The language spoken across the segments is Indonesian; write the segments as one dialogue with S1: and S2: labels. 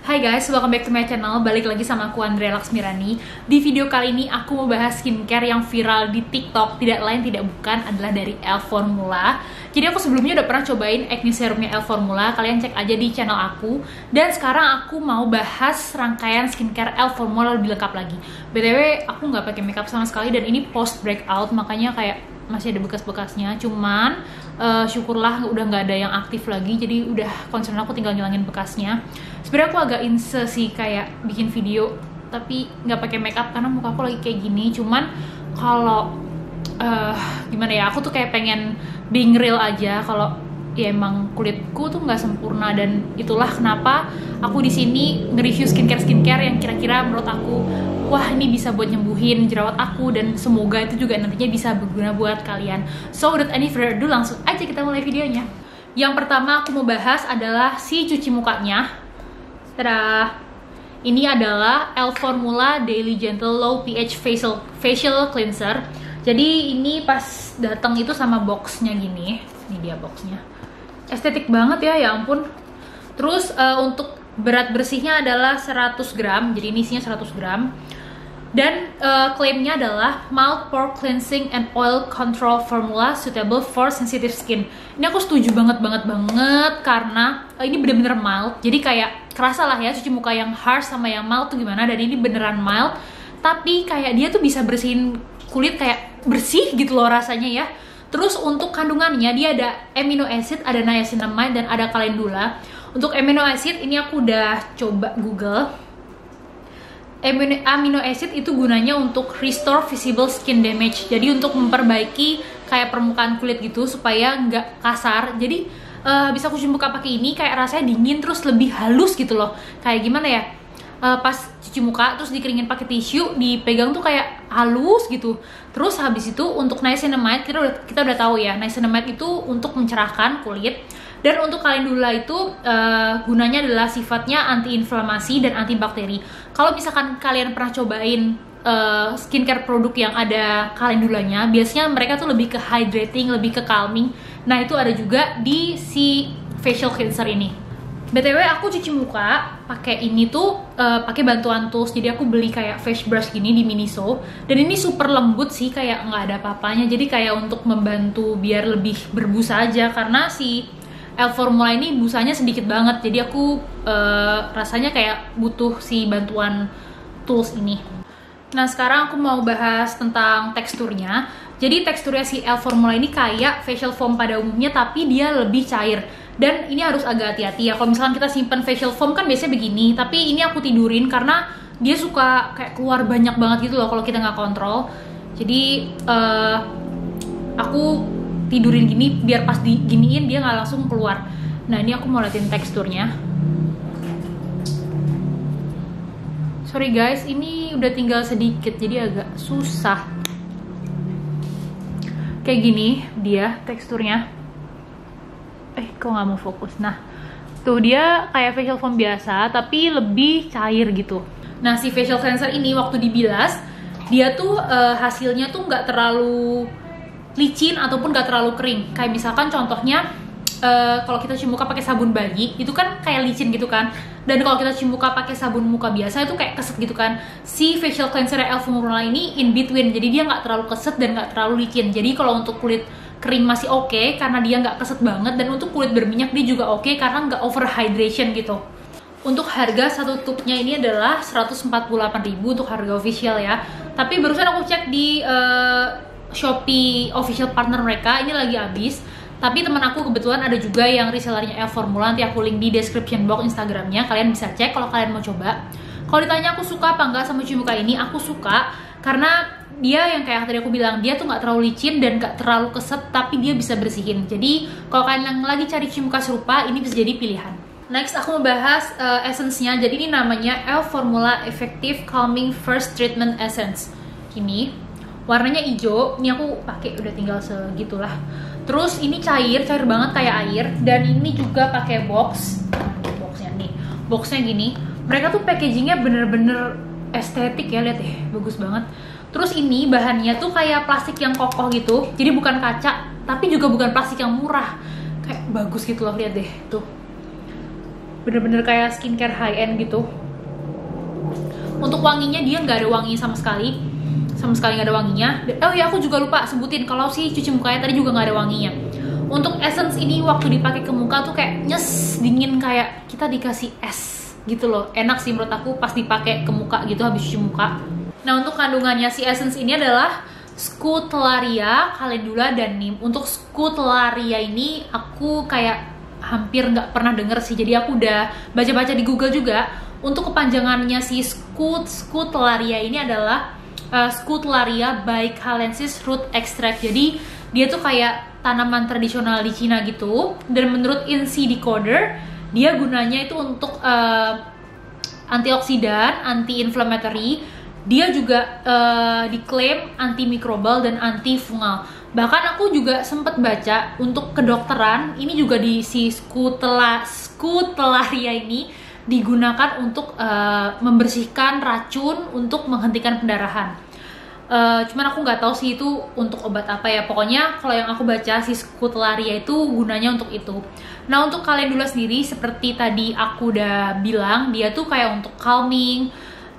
S1: Hai guys, welcome back to my channel. Balik lagi sama aku Andrea Laksmirani. Di video kali ini aku mau bahas skincare yang viral di TikTok. Tidak lain tidak bukan adalah dari Elf Formula. Jadi aku sebelumnya udah pernah cobain acne serumnya Elf Formula. Kalian cek aja di channel aku. Dan sekarang aku mau bahas rangkaian skincare Elf Formula lebih lengkap lagi. BTW aku nggak pakai makeup sama sekali dan ini post breakout, makanya kayak masih ada bekas-bekasnya. Cuman syukurlah udah nggak ada yang aktif lagi, jadi udah concern aku tinggal ngilangin bekasnya. Sebenarnya aku agak inse sih kayak bikin video tapi nggak pakai makeup karena muka aku lagi kayak gini. Cuman kalau gimana ya, aku tuh kayak pengen being real aja kalau ya emang kulitku tuh nggak sempurna, dan itulah kenapa aku di sini nge-review skincare yang kira-kira menurut aku wah ini bisa buat nyembuhin jerawat aku, dan semoga itu juga nantinya bisa berguna buat kalian. So without any further ado, langsung aja kita mulai videonya. Yang pertama aku mau bahas adalah si cuci mukanya. Tada! Ini adalah Elf Formula Daily Gentle Low pH Facial Cleanser. Jadi ini pas datang itu sama boxnya gini. Ini dia boxnya. Estetik banget ya ampun. Terus untuk berat bersihnya adalah 100 gram. Jadi ini isinya 100 gram. Dan klaimnya adalah mild pore cleansing and oil control formula suitable for sensitive skin. Ini aku setuju banget karena ini bener-bener mild. Jadi kayak kerasa lah ya cuci muka yang harsh sama yang mild tuh gimana. Dan ini beneran mild, tapi kayak dia tuh bisa bersihin kulit kayak bersih gitu loh rasanya ya. Terus untuk kandungannya dia ada amino acid, ada niacinamide, dan ada calendula. Untuk amino acid ini aku udah coba Google. Amino acid itu gunanya untuk restore visible skin damage. Jadi untuk memperbaiki kayak permukaan kulit gitu supaya nggak kasar. Jadi bisa aku cuci muka pakai ini kayak rasanya dingin terus lebih halus gitu loh. Kayak gimana ya? Pas cuci muka terus dikeringin pakai tisu, dipegang tuh kayak halus gitu. Terus habis itu untuk niacinamide kita udah tahu ya, niacinamide itu untuk mencerahkan kulit. Dan untuk calendula itu gunanya adalah sifatnya anti-inflamasi dan antibakteri. Kalau misalkan kalian pernah cobain skincare produk yang ada calendulanya, biasanya mereka tuh lebih ke hydrating, lebih ke calming. Nah itu ada juga di si facial cleanser ini. BTW aku cuci muka pakai ini tuh pakai bantuan tools. Jadi aku beli kayak face brush gini di Miniso. Dan ini super lembut sih, kayak nggak ada apa-apanya. Jadi kayak untuk membantu biar lebih berbusa aja, karena si Elf Formula ini busanya sedikit banget, jadi aku rasanya kayak butuh si bantuan tools ini. Nah sekarang aku mau bahas tentang teksturnya. Jadi teksturnya si Elf Formula ini kayak facial foam pada umumnya, tapi dia lebih cair. Dan ini harus agak hati-hati ya, kalau misalkan kita simpan facial foam kan biasanya begini, tapi ini aku tidurin karena dia suka kayak keluar banyak banget gitu loh kalau kita nggak kontrol. Jadi aku tidurin gini biar pas diginiin dia nggak langsung keluar. Nah ini aku mau liatin teksturnya. Sorry guys, ini udah tinggal sedikit jadi agak susah. Kayak gini dia teksturnya. Kok nggak mau fokus? Nah tuh dia kayak facial foam biasa tapi lebih cair gitu. Nah si facial cleanser ini waktu dibilas dia tuh hasilnya tuh nggak terlalu licin ataupun gak terlalu kering. Kayak misalkan contohnya kalau kita cuci muka pakai sabun bayi itu kan kayak licin gitu kan, dan kalau kita cuci muka pakai sabun muka biasa itu kayak keset gitu kan. Si facial cleanser Elf Formula ini in between, jadi dia nggak terlalu keset dan nggak terlalu licin. Jadi kalau untuk kulit kering masih oke karena dia nggak keset banget, dan untuk kulit berminyak dia juga oke karena nggak over hydration gitu. Untuk harga satu tubnya ini adalah 148.000 untuk harga official ya. Tapi barusan aku cek di Shopee official partner mereka ini lagi habis. Tapi teman aku kebetulan ada juga yang resellernya Elf Formula, nanti aku link di description box Instagramnya, kalian bisa cek kalau kalian mau coba. Kalau ditanya aku suka apa enggak sama cuci muka ini, aku suka karena dia yang kayak tadi aku bilang, dia tuh nggak terlalu licin dan nggak terlalu keset, tapi dia bisa bersihin. Jadi kalau kalian yang lagi cari cuci muka serupa, ini bisa jadi pilihan. Next aku mau bahas essence-nya. Jadi ini namanya Elf Formula Effective Calming First Treatment Essence. Ini warnanya hijau, ini aku pakai udah tinggal segitulah. Terus ini cair banget kayak air, dan ini juga pakai box. Boxnya nih, boxnya gini. Mereka tuh packagingnya bener-bener estetik ya, lihat deh, bagus banget. Terus ini bahannya tuh kayak plastik yang kokoh gitu, jadi bukan kaca, tapi juga bukan plastik yang murah. Kayak bagus gitu loh, lihat deh tuh. bener-bener kayak skincare high end gitu. Untuk wanginya dia nggak ada wangi sama sekali nggak ada wanginya. Oh ya, aku juga lupa sebutin kalau si cuci mukanya tadi juga nggak ada wanginya. Untuk essence ini waktu dipakai ke muka tuh kayak nyes, dingin, kayak kita dikasih es gitu loh. Enak sih menurut aku pas dipakai ke muka gitu habis cuci muka. Nah, untuk kandungannya si essence ini adalah Scutellaria, Calendula, dan Neem. Untuk Scutellaria ini aku kayak hampir nggak pernah denger sih, jadi aku udah baca-baca di Google juga. Untuk kepanjangannya si Scutellaria ini adalah Scutellaria bicalensis root extract. Jadi dia tuh kayak tanaman tradisional di Cina gitu. Dan menurut INSI Decoder, dia gunanya itu untuk antioksidan, anti-inflammatory. Dia juga diklaim antimikrobial dan antifungal. Bahkan aku juga sempat baca untuk kedokteran, ini juga di si Scutellaria ini digunakan untuk membersihkan racun, untuk menghentikan pendarahan. Cuman aku nggak tahu sih itu untuk obat apa ya. Pokoknya kalau yang aku baca si Scutellaria itu gunanya untuk itu. Nah, untuk Calendula sendiri seperti tadi aku udah bilang, dia tuh kayak untuk calming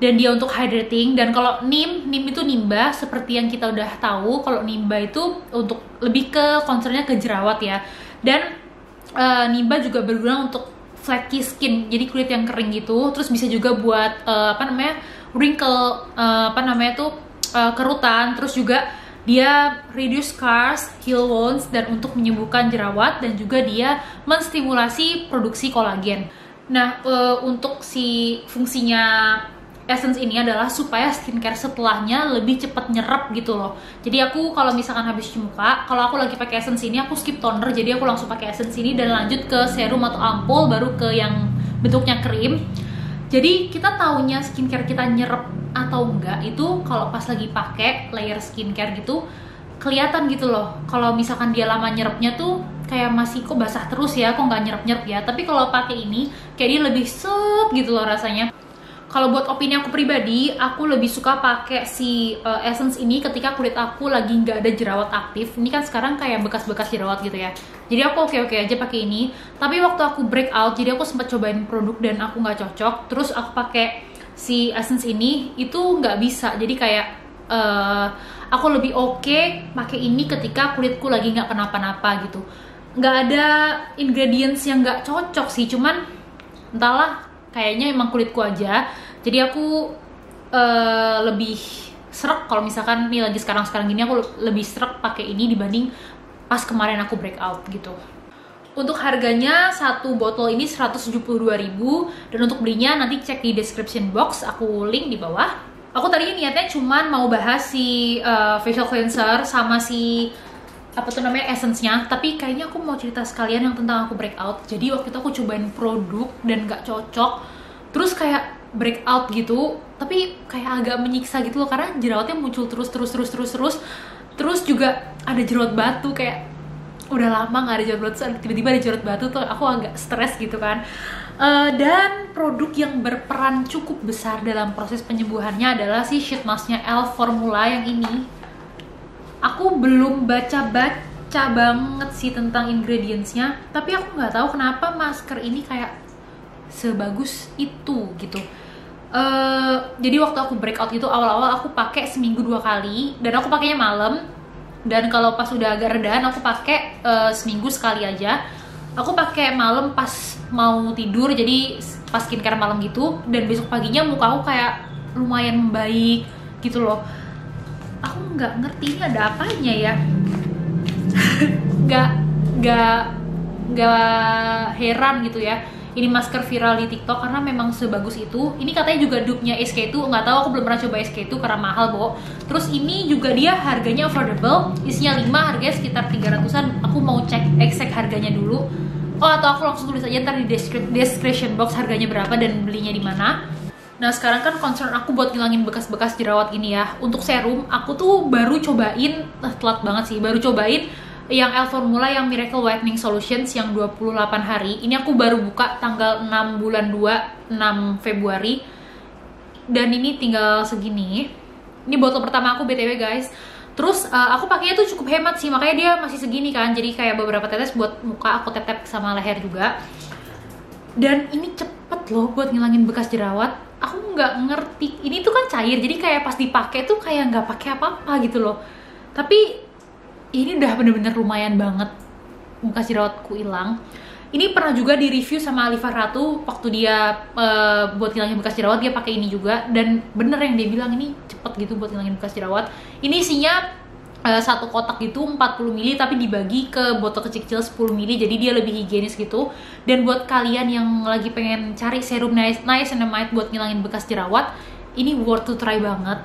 S1: dan dia untuk hydrating. Dan kalau Neem itu nimba, seperti yang kita udah tahu kalau nimba itu untuk lebih ke concernnya ke jerawat ya. Dan nimba juga berguna untuk flaky skin, jadi kulit yang kering gitu. Terus bisa juga buat wrinkle, kerutan. Terus juga dia reduce scars, heal wounds, dan untuk menyembuhkan jerawat, dan juga dia menstimulasi produksi kolagen. Nah, untuk si fungsinya essence ini adalah supaya skincare setelahnya lebih cepat nyerap gitu loh. Jadi aku kalau misalkan habis cuci muka, kalau aku lagi pakai essence ini, aku skip toner, jadi aku langsung pakai essence ini dan lanjut ke serum atau ampul, baru ke yang bentuknya krim. Jadi kita taunya skincare kita nyerap atau enggak itu kalau pas lagi pakai layer skincare gitu, kelihatan gitu loh. Kalau misalkan dia lama nyerapnya tuh kayak masih kok basah terus ya, kok nggak nyerap ya. Tapi kalau pakai ini kayak dia lebih set gitu loh rasanya. Kalau buat opini aku pribadi, aku lebih suka pakai si essence ini ketika kulit aku lagi nggak ada jerawat aktif. Ini kan sekarang kayak bekas-bekas jerawat gitu ya. Jadi aku oke-oke aja pakai ini. Tapi waktu aku breakout, jadi aku sempat cobain produk dan aku nggak cocok. Terus aku pakai si essence ini, itu nggak bisa. Jadi kayak aku lebih oke pakai ini ketika kulitku lagi nggak kenapa-napa gitu. Nggak ada ingredients yang nggak cocok sih, cuman entahlah, kayaknya emang kulitku aja. Jadi aku lebih srek kalau misalkan nih lagi sekarang gini, aku lebih srek pakai ini dibanding pas kemarin aku breakout gitu. Untuk harganya satu botol ini 172.000, dan untuk belinya nanti cek di description box, aku link di bawah. Aku tadinya niatnya cuman mau bahas si facial cleanser sama si essence-nya, tapi kayaknya aku mau cerita sekalian yang tentang aku breakout. Jadi waktu itu aku cobain produk dan gak cocok, terus kayak breakout gitu, tapi kayak agak menyiksa gitu loh, karena jerawatnya muncul terus juga ada jerawat batu. Kayak udah lama gak ada jerawat batu, tiba-tiba ada jerawat batu tuh aku agak stres gitu kan. Dan produk yang berperan cukup besar dalam proses penyembuhannya adalah si sheet masknya Elf Formula yang ini. Aku belum baca banget sih tentang ingredientsnya, tapi aku nggak tahu kenapa masker ini kayak sebagus itu gitu. Jadi waktu aku breakout itu awal-awal aku pakai seminggu 2 kali, dan aku pakainya malam. Dan kalau pas udah agak redahan aku pakai seminggu sekali aja. Aku pakai malam pas mau tidur, jadi pas skincare malam gitu. Dan besok paginya muka aku kayak lumayan membaik gitu loh. Aku nggak ngerti ini ada apanya ya. nggak heran gitu ya, ini masker viral di TikTok karena memang sebagus itu. Ini katanya juga dupe-nya SK2, nggak tahu, aku belum pernah coba SK2 karena mahal, Bo. Terus ini juga dia harganya affordable, isinya 5, harganya sekitar 300-an. Aku mau cek exact harganya dulu. Oh, atau aku langsung tulis aja ntar di description box harganya berapa dan belinya di mana. Nah, sekarang kan concern aku buat ngilangin bekas-bekas jerawat ini ya. Untuk serum, aku tuh baru cobain, telat banget sih, baru cobain yang Elf Formula yang Miracle Whitening Solutions yang 28 hari. Ini aku baru buka tanggal 6 bulan 2, 6 Februari. Dan ini tinggal segini. Ini botol pertama aku BTW guys. Terus aku pakainya tuh cukup hemat sih, makanya dia masih segini kan. Jadi kayak beberapa tetes buat muka, aku tap-tap sama leher juga. Dan ini cepet loh buat ngilangin bekas jerawat. Aku nggak ngerti, ini tuh kan cair, jadi kayak pas dipakai tuh kayak nggak pakai apa-apa gitu loh. Tapi ini udah bener-bener lumayan banget bekas jerawatku hilang. Ini pernah juga di review sama Alifa Ratu waktu dia buat ngilangin bekas jerawat, dia pakai ini juga, dan bener yang dia bilang ini cepet gitu buat ngilangin bekas jerawat. Ini isinya satu kotak gitu 40 ml tapi dibagi ke botol kecil-kecil 10 ml, jadi dia lebih higienis gitu. Dan buat kalian yang lagi pengen cari serum niacinamide buat ngilangin bekas jerawat, ini worth to try banget.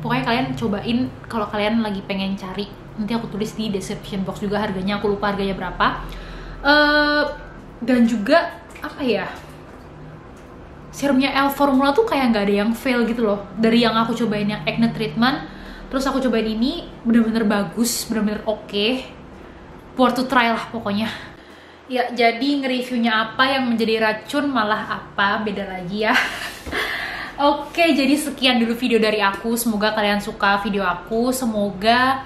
S1: Pokoknya kalian cobain kalau kalian lagi pengen cari. Nanti aku tulis di description box juga harganya, aku lupa harganya berapa. Dan juga apa ya, serumnya L Formula tuh kayak nggak ada yang fail gitu loh. Dari yang aku cobain yang acne treatment, terus aku cobain ini, bener-bener bagus, bener-bener oke. Worth to try lah pokoknya. Ya, jadi nge-reviewnya apa yang menjadi racun malah apa, beda lagi ya. Oke, jadi sekian dulu video dari aku. Semoga kalian suka video aku. Semoga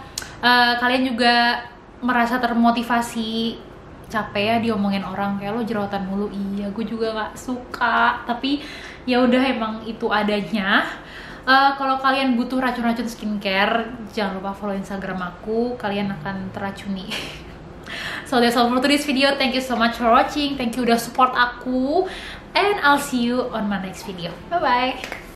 S1: kalian juga merasa termotivasi. Capek ya diomongin orang kayak lo jerawatan mulu. Iya, gue juga nggak suka. Tapi ya udah, emang itu adanya. Kalau kalian butuh racun-racun skincare, jangan lupa follow Instagram aku. Kalian akan teracuni. So that's all for today's video. Thank you so much for watching. Thank you udah support aku. And I'll see you on my next video. Bye bye.